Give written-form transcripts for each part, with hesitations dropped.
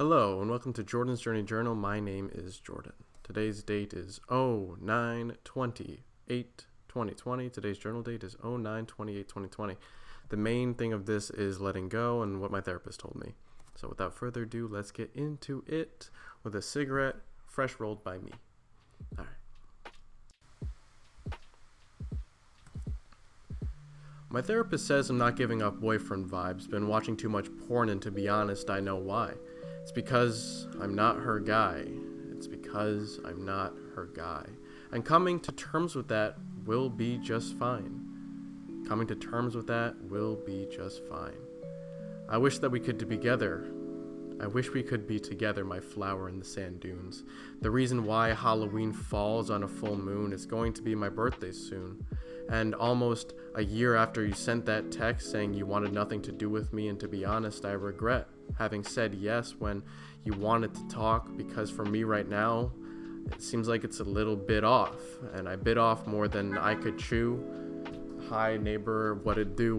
Hello and welcome to Jordan's Journey Journal. My name is Jordan. Today's date is 09/28/2020. Today's journal date is 09/28/2020. The main thing of this is letting go and what my therapist told me. So without further ado, let's get into it with a cigarette fresh rolled by me. All right. My therapist says I'm not giving up boyfriend vibes. Been watching too much porn, and to be honest, I know why. It's because I'm not her guy. It's because I'm not her guy. And coming to terms with that will be just fine. Coming to terms with that will be just fine. I wish that we could be together. I wish we could be together, my flower in the sand dunes. The reason why Halloween falls on a full moon is going to be my birthday soon. And almost a year after you sent that text saying you wanted nothing to do with me, and to be honest, I regret having said yes when you wanted to talk, because for me right now, it seems like it's a little bit off, and I bit off more than I could chew. Hi neighbor, what it do?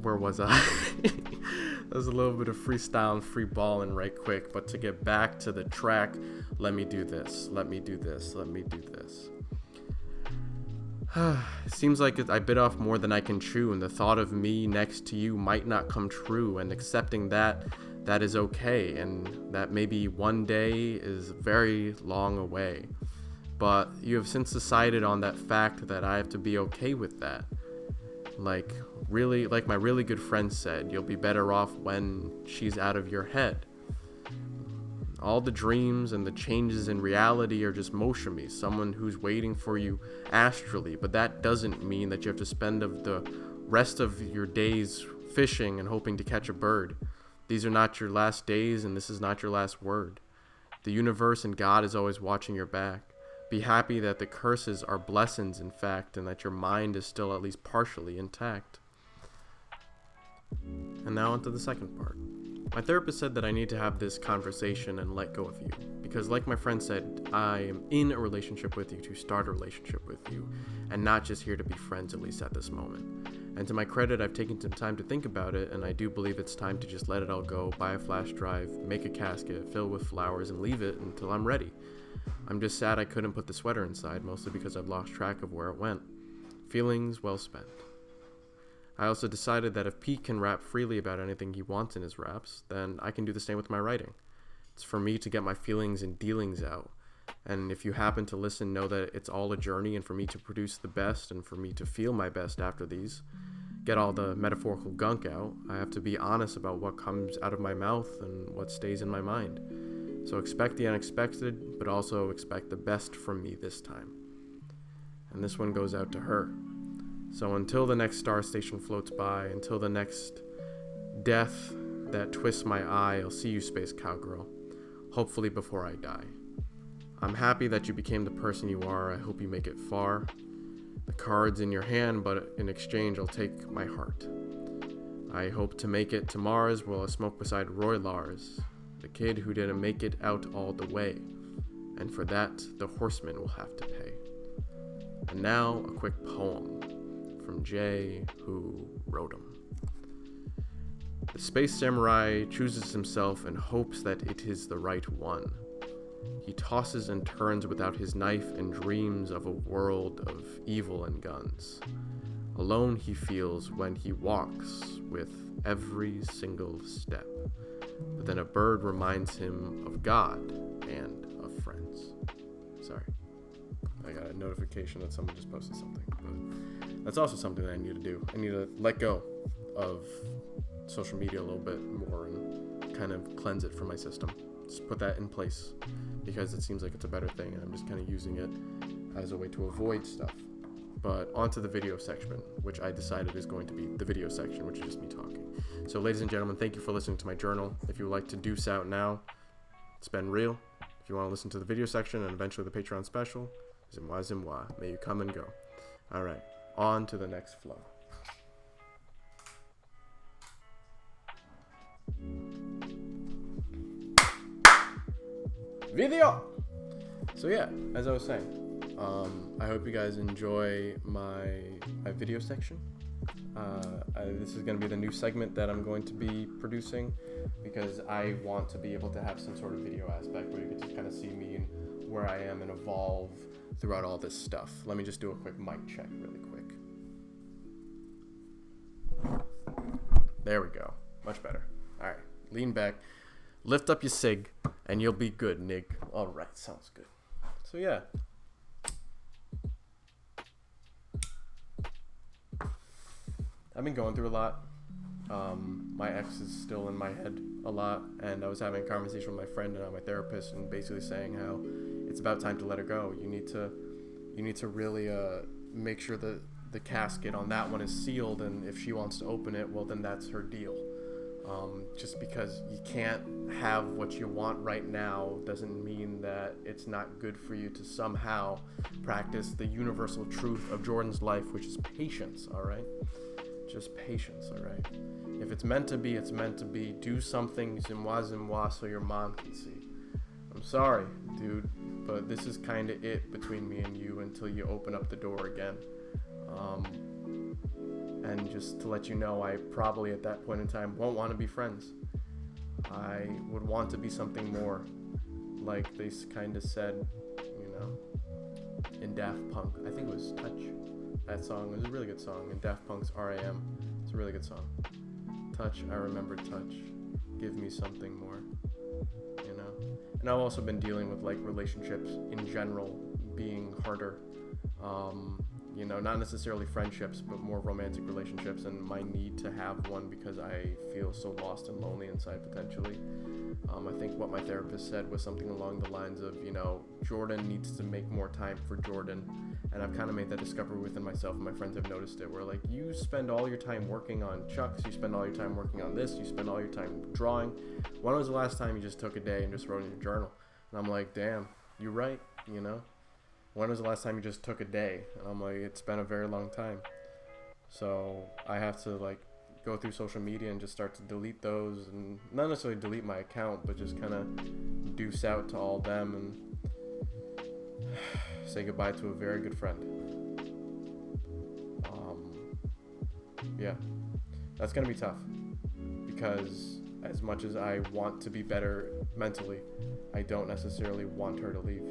Where was I? That was a little bit of freestyle and free balling right quick, but to get back to the track, let me do this. It seems like I bit off more than I can chew, and the thought of me next to you might not come true, and accepting that is okay, and that maybe one day is very long away. But you have since decided on that fact that I have to be okay with that. Like my really good friend said, you'll be better off when she's out of your head. All the dreams and the changes in reality are just moshimi, someone who's waiting for you astrally, but that doesn't mean that you have to spend the rest of your days fishing and hoping to catch a bird. These are not your last days, and this is not your last word. The universe and God is always watching your back. Be happy that the curses are blessings, in fact, and that your mind is still at least partially intact. And now onto the second part. My therapist said that I need to have this conversation and let go of you, because like my friend said, I am in a relationship with you to start a relationship with you, and not just here to be friends, at least at this moment. And to my credit, I've taken some time to think about it, and I do believe it's time to just let it all go, buy a flash drive, make a casket, fill with flowers, and leave it until I'm ready. I'm just sad I couldn't put the sweater inside, mostly because I've lost track of where it went. Feelings well spent. I also decided that if Pete can rap freely about anything he wants in his raps, then I can do the same with my writing. It's for me to get my feelings and dealings out. And if you happen to listen, know that it's all a journey, and for me to produce the best and for me to feel my best after these, get all the metaphorical gunk out, I have to be honest about what comes out of my mouth and what stays in my mind. So expect the unexpected, but also expect the best from me this time. And this one goes out to her. So until the next star station floats by, until the next death that twists my eye, I'll see you, space cowgirl, hopefully before I die. I'm happy that you became the person you are. I hope you make it far. The card's in your hand, but in exchange, I'll take my heart. I hope to make it to Mars while I smoke beside Roy Lars, the kid who didn't make it out all the way. And for that, the horseman will have to pay. And now, a quick poem from Jay, who wrote him. The space samurai chooses himself and hopes that it is the right one. He tosses and turns without his knife and dreams of a world of evil and guns. Alone he feels when he walks with every single step. But then a bird reminds him of God and of friends. Sorry. I got a notification that someone just posted something, but that's also something that I need to do. I need to let go of social media a little bit more and kind of cleanse it from my system. Just put that in place, because it seems like it's a better thing, and I'm just kind of using it as a way to avoid stuff. But onto the video section, which I decided is going to be the video section, which is just me talking. So ladies and gentlemen, thank you for listening to my journal. If you would like to deuce out now, it's been real. If you want to listen to the video section and eventually the Patreon special, zimwa, may you come and go. All right, on to the next flow. Video! So yeah, as I was saying, I hope you guys enjoy my video section. This is going to be the new segment that I'm going to be producing, because I want to be able to have some sort of video aspect where you can just kind of see me and where I am and evolve throughout all this stuff. Let me just do a quick mic check really quick. There we go. Much better. All right. Lean back. Lift up your cig, and you'll be good, Nig. All right. Sounds good. So, yeah. I've been going through a lot. My ex is still in my head a lot, and I was having a conversation with my friend and my therapist, and basically saying how it's about time to let her go. You need to really make sure that the casket on that one is sealed, and if she wants to open it, well, then that's her deal. Just because you can't have what you want right now doesn't mean that it's not good for you to somehow practice the universal truth of Jordan's life, which is patience, all right? Just patience, all right? If it's meant to be, it's meant to be. Do something zimwa so your mom can see. I'm sorry, dude, but this is kind of it between me and you until you open up the door again. And just to let you know, I probably at that point in time won't want to be friends. I would want to be something more, like they kind of said, in Daft Punk. I think it was Touch. That song was a really good song. In Daft Punk's R.I.M. It's a really good song. Touch, I remember touch. Give me something more. And I've also been dealing with like relationships in general being harder. Not necessarily friendships, but more romantic relationships, and my need to have one because I feel so lost and lonely inside potentially. I think what my therapist said was something along the lines of, Jordan needs to make more time for Jordan. And I've kind of made that discovery within myself, and my friends have noticed it, where like you spend all your time working on chucks, you spend all your time working on this, you spend all your time drawing. When was the last time you just took a day and just wrote in your journal? And I'm like, damn, you're right, When was the last time you just took a day? And I'm like, it's been a very long time. So I have to like go through social media and just start to delete those, and not necessarily delete my account, but just kind of deuce out to all them and say goodbye to a very good friend. Yeah, that's gonna be tough, because as much as I want to be better mentally, I don't necessarily want her to leave,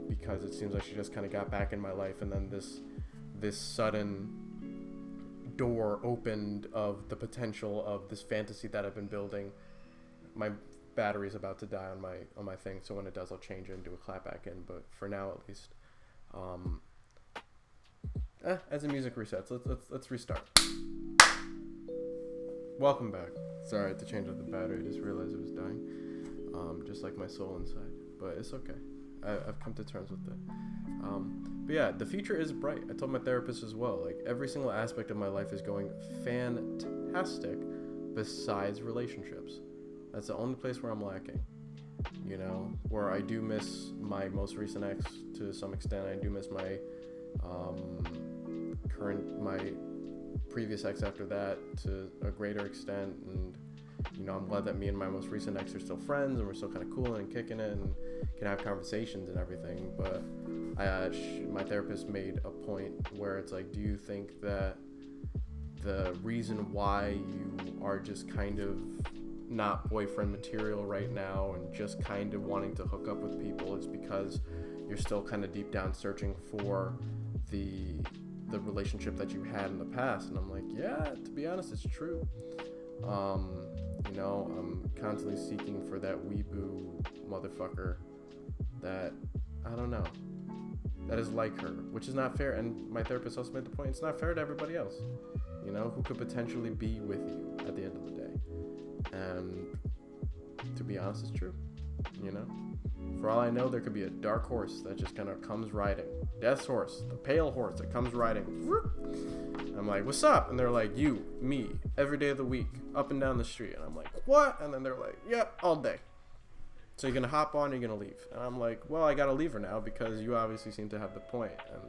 because it seems like she just kind of got back in my life, and then this sudden door opened of the potential of this fantasy that I've been building. My battery's about to die on my thing, so when it does, I'll change it and do a clap back in. But for now, at least, as the music resets, let's restart. Welcome back. Sorry, I had to change out the battery. I just realized it was dying, just like my soul inside. But it's okay. I've come to terms with it. But yeah, the future is bright. I told my therapist as well. Like, every single aspect of my life is going fantastic, besides relationships. That's the only place where I'm lacking. Where I do miss my most recent ex to some extent. I do miss my my previous ex after that to a greater extent. And I'm glad that me and my most recent ex are still friends, and we're still kind of cool and kicking it and can have conversations and everything. But my therapist made a point where it's like, do you think that the reason why you are just kind of not boyfriend material right now and just kind of wanting to hook up with people is because you're still kind of deep down searching for the relationship that you had in the past? And I'm like, yeah, to be honest, it's true. I'm constantly seeking for that weeboo motherfucker that, I don't know, that is like her, which is not fair. And my therapist also made the point, it's not fair to everybody else, who could potentially be with you at the end of the day. And to be honest, it's true. For all I know, there could be a dark horse that just kind of comes riding. Death's horse, the pale horse that comes riding. I'm like, what's up? And they're like, you, me, every day of the week, up and down the street. And I'm like, what? And then they're like, yep, all day. So you're going to hop on, or you're going to leave? And I'm like, well, I got to leave her now, because you obviously seem to have the point. And,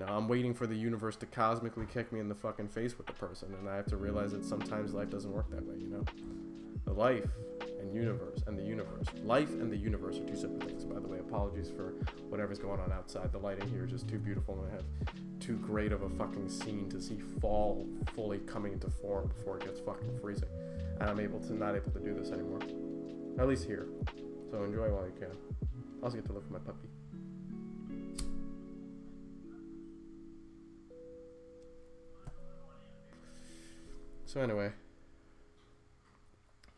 I'm waiting for the universe to cosmically kick me in the fucking face with the person. And I have to realize that sometimes life doesn't work that way, The life and universe and the universe. Life and the universe are two separate things, by the way. Apologies for whatever's going on outside. The lighting here is just too beautiful, and I have too great of a fucking scene to see fall fully coming into form before it gets fucking freezing. And I'm not able to do this anymore. At least here. So enjoy while you can. I also get to look at my puppy. So anyway,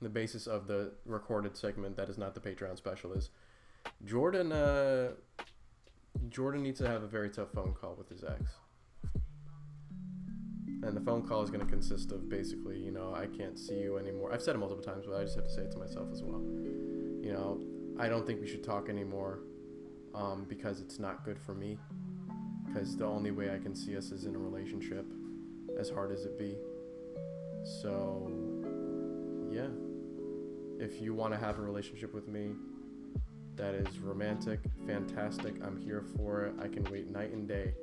the basis of the recorded segment that is not the Patreon special is Jordan needs to have a very tough phone call with his ex. And the phone call is going to consist of basically, you know, I can't see you anymore. I've said it multiple times, but I just have to say it to myself as well. You know, I don't think we should talk anymore because it's not good for me. Because the only way I can see us is in a relationship, as hard as it be. So, yeah. If you want to have a relationship with me that is romantic, fantastic, I'm here for it. I can wait night and day.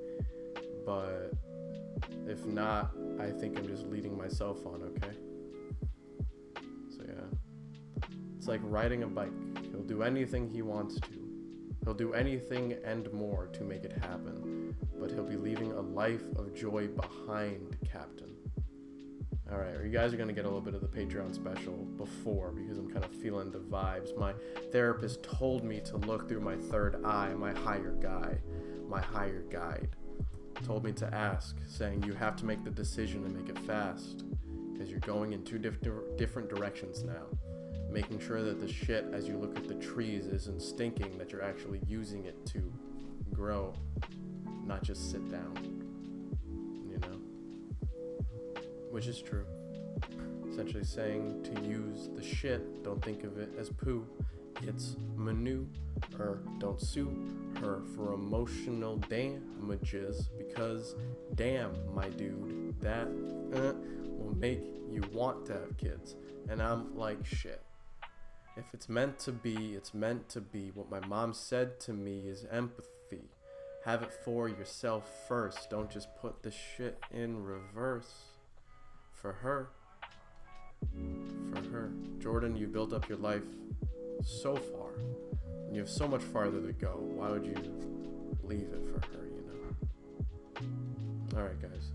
But if not, I think I'm just leading myself on, okay? So, yeah. It's like riding a bike. He'll do anything he wants to. He'll do anything and more to make it happen. But he'll be leaving a life of joy behind, Captain. Alright, you guys are going to get a little bit of the Patreon special before because I'm kind of feeling the vibes. My therapist told me to look through my third eye, my higher guide. Told me to ask, saying you have to make the decision and make it fast because you're going in two different directions now. Making sure that the shit as you look at the trees isn't stinking, that you're actually using it to grow, not just sit down. Which is true. Essentially saying to use the shit, don't think of it as poo. It's manure. Don't sue her for emotional damages because damn, my dude, that will make you want to have kids. And I'm like, shit. If it's meant to be, it's meant to be. What my mom said to me is empathy. Have it for yourself first. Don't just put the shit in reverse. For her. Jordan, you built up your life so far. And you have so much farther to go. Why would you leave it for her, you know? Alright, guys.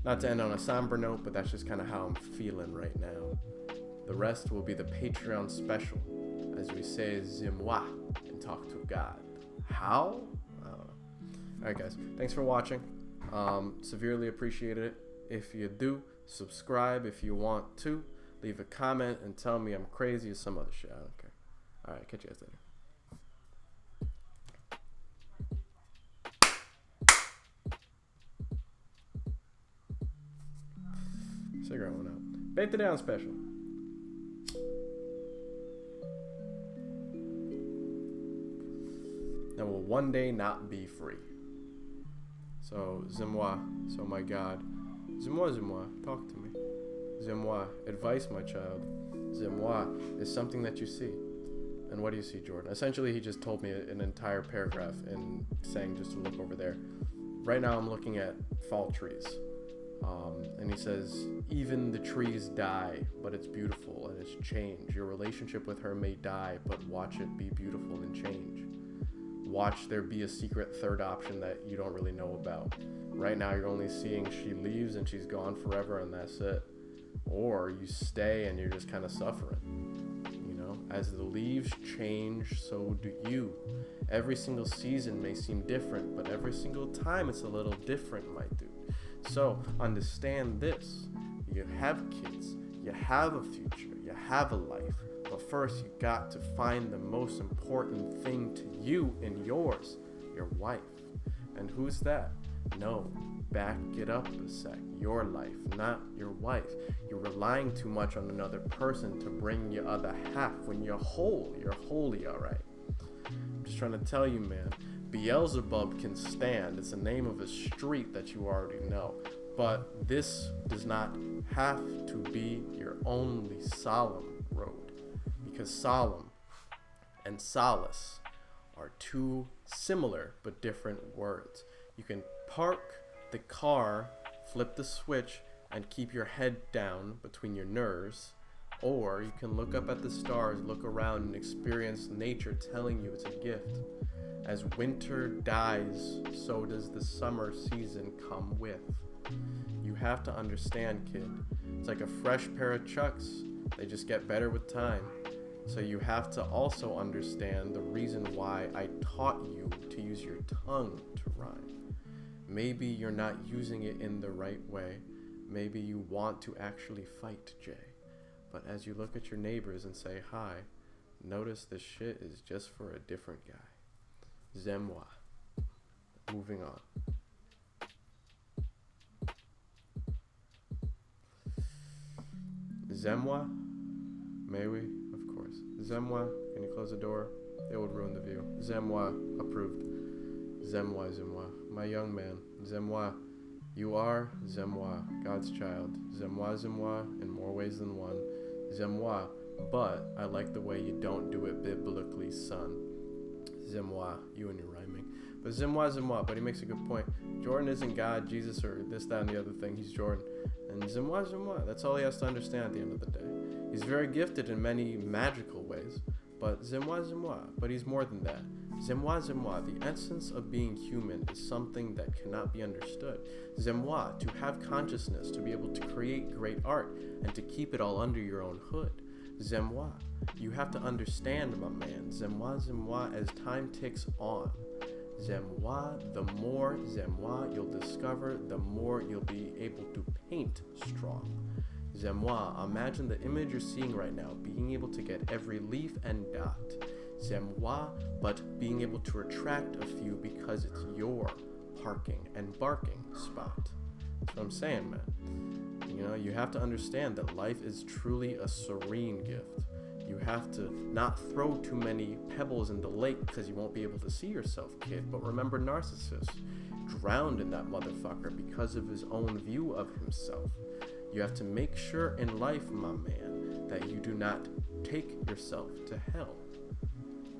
Not to end on a somber note, but that's just kind of how I'm feeling right now. The rest will be the Patreon special. As we say, Zimwa, and talk to God. How? Alright, guys. Thanks for watching. Severely appreciated it. If you do, subscribe if you want to. Leave a comment and tell me I'm crazy or some other shit. I don't care. Alright, catch you guys later. Cigarette went out. Bake the down special. That will one day not be free. So, Zimwa. So, my God. Zimwa, talk to me. Zimwa, advice, my child. Zimwa is something that you see. And what do you see, Jordan? Essentially, he just told me an entire paragraph and saying just to look over there. Right now, I'm looking at fall trees. And he says, even the trees die, but it's beautiful and it's change. Your relationship with her may die, but watch it be beautiful and change. Watch there be a secret third option that you don't really know about. Right now, you're only seeing she leaves and she's gone forever and that's it. Or you stay and you're just kind of suffering. You know, as the leaves change, so do you. Every single season may seem different, but every single time it's a little different, my dude. So understand this. You have kids, you have a future, you have a life. But first, you got to find the most important thing to you and yours, your wife. And who's that? No, back it up a sec. Your life, not your wife. You're relying too much on another person to bring your other half. When you're whole, you're wholly alright. I'm just trying to tell you, man. Beelzebub can stand. It's the name of a street that you already know. But this does not have to be your only solemn road. Because solemn and solace are two similar but different words. You can park the car, flip the switch, and keep your head down between your nerves, Or you can look up at the stars, look around, and experience nature telling you it's a gift. As winter dies, so does the summer season come with. You have to understand, kid. It's like a fresh pair of Chucks. They just get better with time. So you have to also understand the reason why I taught you to use your tongue to rhyme. Maybe you're not using it in the right way. Maybe you want to actually fight, Jay. But as you look at your neighbors and say hi, notice this shit is just for a different guy. Zemwa. Moving on. Zemwa? May we? Of course. Zemwa, can you close the door? It would ruin the view. Zemwa, approved. Zemwa, Zemwa. My young man. Zemwa. You are Zemwa, God's child. Zemwa, Zemwa, in more ways than one. Zemwa, but I like the way you don't do it biblically, son. Zemwa, you and your rhyming. But Zemwa, Zemwa, but he makes a good point. Jordan isn't God, Jesus, or this, that, and the other thing. He's Jordan. And Zemwa, Zemwa, that's all he has to understand at the end of the day. He's very gifted in many magical ways, but Zemwa, Zemwa, but he's more than that. Zemwa, Zemwa, the essence of being human is something that cannot be understood. Zemwa, to have consciousness, to be able to create great art, and to keep it all under your own hood. Zemwa, you have to understand, my man. Zemwa, Zemwa, as time ticks on. Zemwa, the more Zemwa you'll discover, the more you'll be able to paint strong. Zemwa, imagine the image you're seeing right now, being able to get every leaf and dot. Zemwa, but being able to retract a few because it's your parking and barking spot. That's what I'm saying, man. You know, you have to understand that life is truly a serene gift. You have to not throw too many pebbles in the lake because you won't be able to see yourself, kid. But remember Narcissus drowned in that motherfucker because of his own view of himself. You have to make sure in life, my man, that you do not take yourself to hell.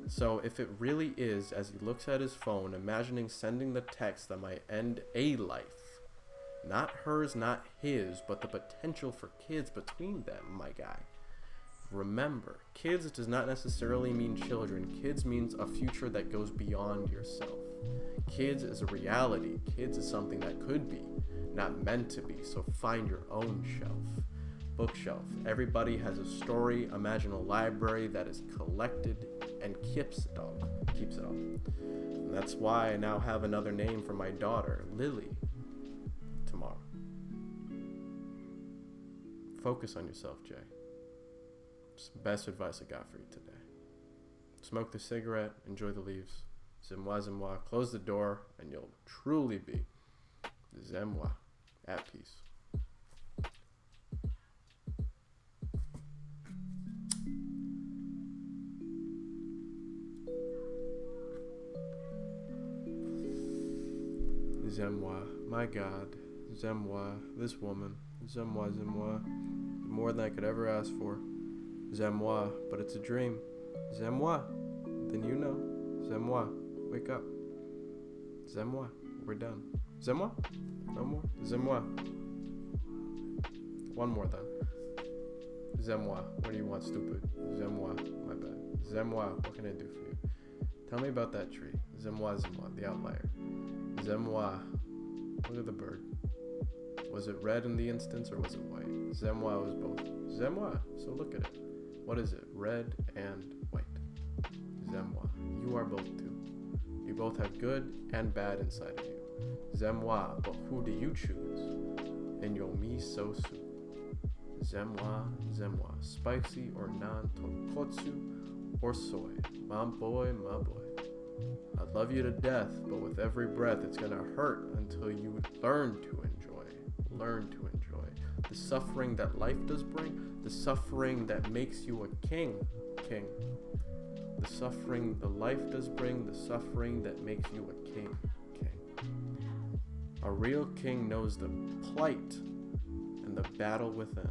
So if it really is, as he looks at his phone, imagining sending the text that might end a life, not hers, not his, but the potential for kids between them, my guy. Remember, kids does not necessarily mean children. Kids means a future that goes beyond yourself. Kids is a reality. Kids is something that could be, not meant to be. So find your own shelf. Bookshelf. Everybody has a story. Imagine a library that is collected and keeps it all. And that's why I now have another name for my daughter, Lily, tomorrow. Focus on yourself, Jay. It's the best advice I got for you today. Smoke the cigarette, enjoy the leaves. Zemwa, Zemwa. Close the door, and you'll truly be Zemwa, at peace. Zemwa, my God, Zemwa, this woman, Zemwa, Zemwa, more than I could ever ask for. Zemwa, but it's a dream. Zemwa, then you know. Zemwa, wake up. Zemwa, we're done. Zemwa, no more. Zemwa, one more then. Zemwa, what do you want, stupid? Zemwa, my bad. Zemwa, what can I do for you? Tell me about that tree. Zemwa, Zemwa, the outlier. Zemwa, look at the bird. Was it red in the instance or was it white? Zemwa was both. Zemwa, so look at it. What is it? Red and white. Zemwa, you are both too. You both have good and bad inside of you. Zemwa, but who do you choose? And yo mi so su. Zemwa, Zemwa, spicy or non-tonkotsu or soy. My boy, my boy. I love you to death, but with every breath it's gonna hurt until you learn to enjoy. Learn to enjoy the suffering that life does bring, the suffering that makes you a king. The suffering the life does bring, the suffering that makes you a king. A real king knows the plight and the battle within.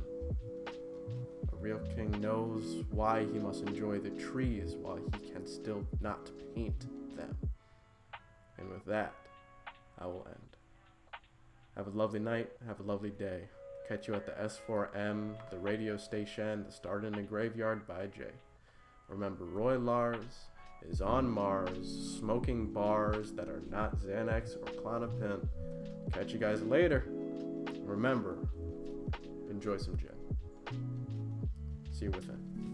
A real king knows why he must enjoy the trees while he can still not paint them. And with that, I will end. Have a lovely night, have a lovely day. Catch you at the S4M, the radio station, the Start in the Graveyard by Jay. Remember, Roy Lars is on Mars, smoking bars that are not Xanax or Klonopin. Catch you guys later. Remember, enjoy some gin. See you within.